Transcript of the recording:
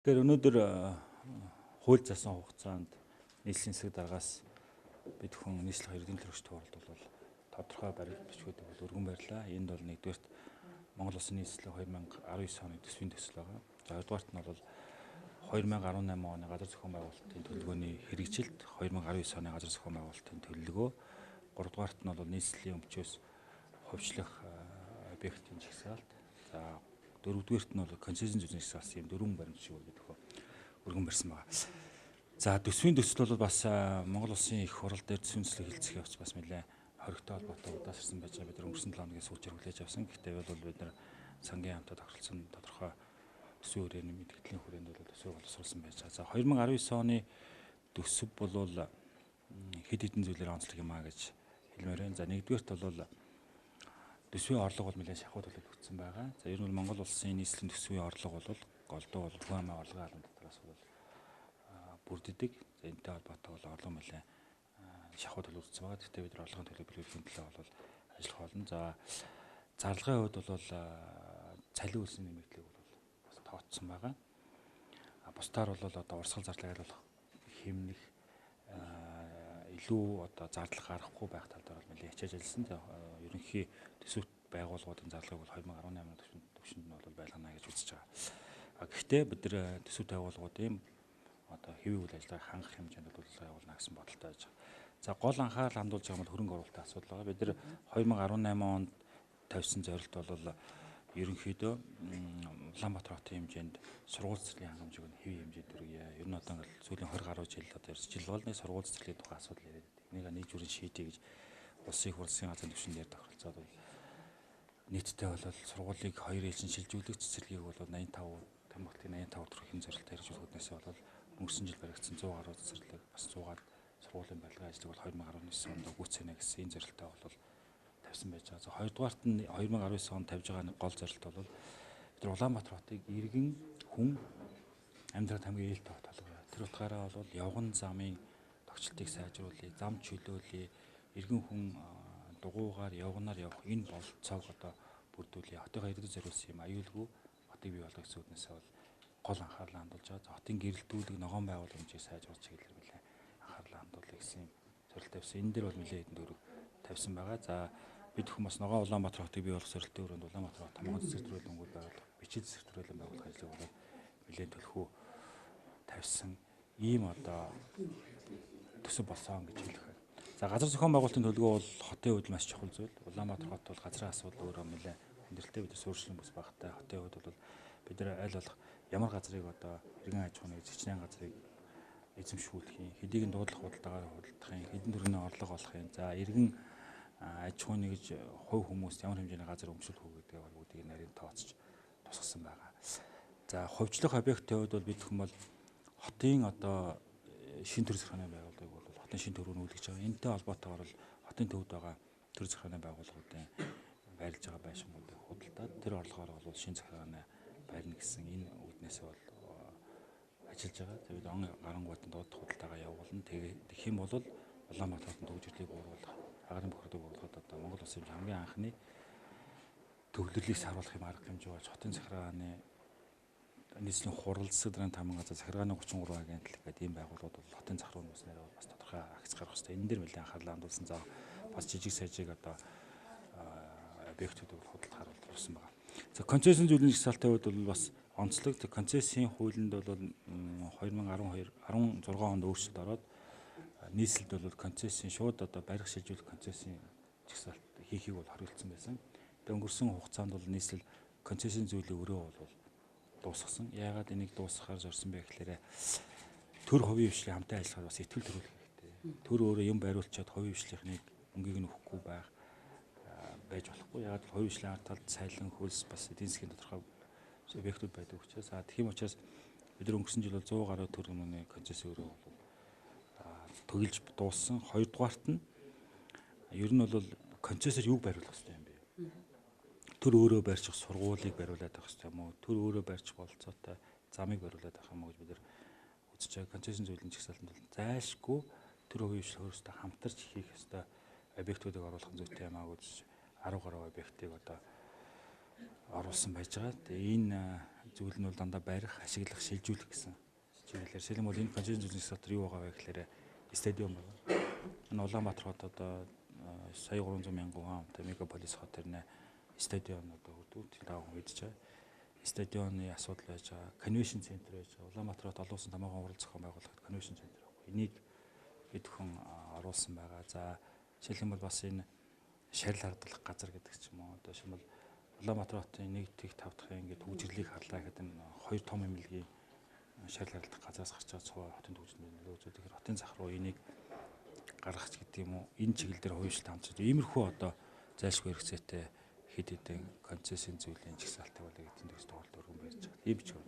Тэгэхээр өнөөдөр хууль засан хугацаанд нийслэлийн засаг даргаас бид хүн нийслэх иргэдийн төлөөлөгчд бол тодорхой баримт бичгүүдийг бол өргөн барьлаа. Энд бол нэгдүгээрт Монгол Улсын нийслэл 2019 оны төсвийн төсөл байгаа. За хоёрдугаарт нь бол 2018 оны газар зохион байгуулалтын төлөвлөгөөний хэрэгжилт, 2019 оны газар зохион байгуулалтын төлөвлөгөө, гуравдугаарт нь бол нийслэлийн өмчөөс хувьчлах объектын жагсаалт. За дөрөвдүгээрт нь бол концессийн зүзэн жагсаалсан юм дөрвөн баримт шиг бид өргөн барьсан байна. За төсвийн төсөл бол бас Монгол Улсын их хурал дээр төсвийн төслийг хилцэх явц бас нэлээд хоригтой холбоотой удаасарсан байж байгаа. Бид нар өнгөрсөн 7 хоногийн сүүлчээр хүлээж авсан. Гэхдээ бол бид нар сангийн хамтад тохиролцсон тодорхой төсвийн хүрээний мэдгэдлийн хүрээнд бол төсвийг боловсруулсан байж байгаа. За 2019 оны төсөв бол хэд хэдэн зүйлээр онцлог юм а гэж хэлмээр байна. За нэгдүгээрт бол төсвийн орлого бол нэлээд шахуу төлөвлөгдсөн байгаа. За ер нь Монгол Улсын нийслэлийн төсвийн орлого бол голдуу бол хүн амын орлогын албан дотроос бол бүрддэг. За энэтэй холбоотой бол орлого нэлээд шахуу төлөвлөсөн байгаа. Гэхдээ бид нар орлогын төлөв биелүүлэхийн төлөө бол ажиллах болно. За зарлагын хувьд бол цалин үлсний нэмэгдлийг бол бас тооцсон байгаа. Бусдаар бол одоо урсгал зарлагыг бол хэмнэх илүү одоо зардал гарахгүй байх тал дээр бол нэлээд хичээж ажилласан. Ерөнхий төсөвт байгууллагуудын зарлагыг бол 2018 оны төвшөнд нь бол байлгана гэж үзэж байгаа. Гэхдээ бид нар төсөвт байгууллагуудын одоо хэвийн үйл ажиллагааг хангах хэмжээнд төлөвлөгөө явуулна гэсэн бодолтой байж байгаа. За гол анхаарал хандуулж байгаа нь хөрөнгө оруулалтын асуудал байгаа. Бид нар 2018 онд тавьсан зорилт бол ерөнхийдөө Улаанбаатар хотын хэмжээнд сургууль цэцэрлэгийн хангамжийг нь хэвийн хэмжээнд өргөе. Ер нь одоо ингээл сүүлийн 20 гаруй жил одоо жил болгоны сургууль цэцэрлэгийн тухай асуудал яриад байдаг. Энийг нэг бүрэн шийдье гэж улсын их хурлын газрын түвшин дээр тохиролцоод бол нийтдээ бол сургуулийг 2 ээлжин шилжүүлэх цэцэрлэгийг бол 85 Тамбалтын 85 төрхийн зорилттой хэрэгжүүлэхнээс бол өнгөрсөн жил баригдсан 100 гаруй цэцэрлэг бас 100-аад сургуулийн барилгын ажлыг бол 2019 онд гүйцэнэ гэсэн энэ зорилттой бол тавьсан байж байгаа. За хоёрдугаарт нь 2019 онд тавьж байгаа нэг гол зорилт бол бид Улаанбаатар хотыг иргэн хүн амьдрал хамгийн ээлтэй хот болгоё. Тэр утгаараа бол явган замын тогтчлтыг сайжруулъя, зам чөлөөлье, иргэн хүн дугуйгаар явганаар явах энэ болцоог одоо бүрдүүлье. Хотыгаа иргэдэд зориулсан юм аюулгүй хотыг бий болгох гэсэн үднээсээ бол гол анхаарлаа хандуулж байгаа. Хотын гэрэлтүүлэг, ногоон байгууллагын хэмжээг сайжруулах чиглэлээр нэлээд анхаарлаа хандуулъя гэсэн зорилт тавьсан. Энэ дээр бол нэлээд хэдэн төгрөг тавьсан байгаа. За бид хүмүүс ногоон Улаанбаатар хотыг бий болгох зорилтын өрөөнд Улаанбаатар хот томоохон цэцэр төрөлд байгуулах, бичиг цэцэр төрөлд байгуулах ажлыг бол нэлээд төлхөө тавьсан. Ийм одоо төсөв болсон гэж хэлэх байна. За газар зохион байгуулалтын төлөвлөгөө бол хотын хувьд маш чухал зүйл. Улаанбаатар хот бол газрын асуудал өөрөө нэлээд хүндрэлтэй бид суурьшлийн бүс багтай. Хотын хувьд бол бид нар аль болох ямар газрыг одоо иргэн аж ахуйн зэгчнээ газрыг эзэмшүүлэхийн, хэдийг нь дуудлах худалдаагаар худалдахын, хэдэн төрлийн орлого олохын, за иргэн аж ахуйн гэж хувь хүмүүст ямар хэмжээний газар өмсөх үү гэдгээ бол бүгдийг нарийн тооцож тусгасан байгаа. За хувьчлах объектын хувьд бол бид хүмүүс хотын одоо шин төр захиргааны байгууллагыг бол хотын шин төрөөр нүүлгэж байгаа. Энэтэй холбоотойгоор бол хотын төвд байгаа төр захиргааны байгууллагуудын байрлаж байгаа байшингуудыг худалдаад тэр орлогоор бол шин захиргааны байрна гэсэн энэ үүднээс бол ажиллаж байгаа. Тэгээд он гарангуйтан дуудах худалдаагаа явуулна. Тэгэх юм бол Улаанбаатар хотын төвжирлийг бууруулах, агарын бохирдыг бууруулахад одоо Монгол Улсын хамгийн анхны төвлөрлийг саруулах юм арга хэмжээ болж хотын захиргааны нийслэлийн хурал засаг даргын таман газар захиргааны 33 агентлаг гэдэг ийм байгууллагууд бол хотын захиргааны бүснээр бас тодорхой агц гаргах хэрэгтэй. Энэ дээр нэлээд анхаарлаа хандуулсан. За бас жижиг сажиг одоо объектууд бол худалдахаар бол орсон байгаа. За концессийн зүйлийн жагсаалтын хувьд бол бас онцлог концессийн хуулинд бол 2012 16 онд өөрчлөлт ороод нийслэлд бол концессийн шууд одоо барих шилжүүлэх концессийн жагсаалт хийхийг бол хориглосон байсан. Тэгээ өнгөрсөн хугацаанд бол нийслэл концессийн зүйлийн өрөө бол дуусгасан. Яагаад энийг дуусгахаар зорьсон бэ гэхээр төр хувийн хвшлийн хамтын ажиллагаар бас итгэл төрүүлэх хэрэгтэй. Төр өөрөө юм бариулчаад хувийн хвшлийнхнийг мөнгийг нь өгөхгүй байж болохгүй. Яагаад л хувийн хвшлийн ард талд сайлан хөлс бас эдийн засгийн тодорхой объектууд байдаг учраас тийм учраас бид нар өнгөрсөн жил бол 100 гаруй төгрөгийн концессийн өрөө бол төглөж дууссан. Хоёрдугаарт нь ер нь бол концессор юуг бариулах хэрэгтэй юм бэ? Төр өөрөө барьчих сургуулийг бариулаад байх хэрэгтэй юм уу? Төр өөрөө барьчих болцоотой замыг бариулаад байх юм уу гэж бид нар үзэж байгаа. Концессийн зөвлөлийн жагсаалтанд бол зайлшгүй төр хувийн хвшил өөрсдөө хамтарч хийх ёстой объектуудыг оруулах зүйтэй юм аа гэж 10 гаруй объектыг одоо оруулсан байж байгаа. Тэгээ энэ зүйл нь бол дандаа барих, ашиглах, шилжүүлэх гэсэн чиглэлээр. Жишээлбэл энэ концессийн зөвлөлийн жагсаалт юу байгаа вэ гэхээр стадиум байна. Энэ Улаанбаатар хот одоо сая 300 мянган хүнтэй мегаполис хот тэрнээ стадион одоо өрдөө тав мэдж байгаа. Стадионы асуудал байж байгаа. Конвеншн центр байж байгаа. Улаанбаатар хот олон улсын томоохон хурал зохион байгуулалт конвеншн центр байхгүй. Энийг бид хүн оруулсан байгаа. За жишээлбэл бас энэ шарил хардлах газар гэдэг ч юм уу. Одоо шимэл Улаанбаатар хотын 1-5 дахь ингээд хөгжрлийг харлаа гэдэг нь хоёр том эмнэлгийн шарил хардлах газраас гарч байгаа цоо хотын төвчмөд нөлөөлж тэгэхээр хотын зах руу энийг гаргах гэдэг юм уу энэ чиглэл дээр хувьшлт хамтж иймэрхүү одоо зайлшгүй хэрэгцээтэй хэд хэдэн концессийн зүйлийн жагсаалтыг бол эдийн засгийн тохиолдолд өргөн барьж байгаа. Ийм ч юм.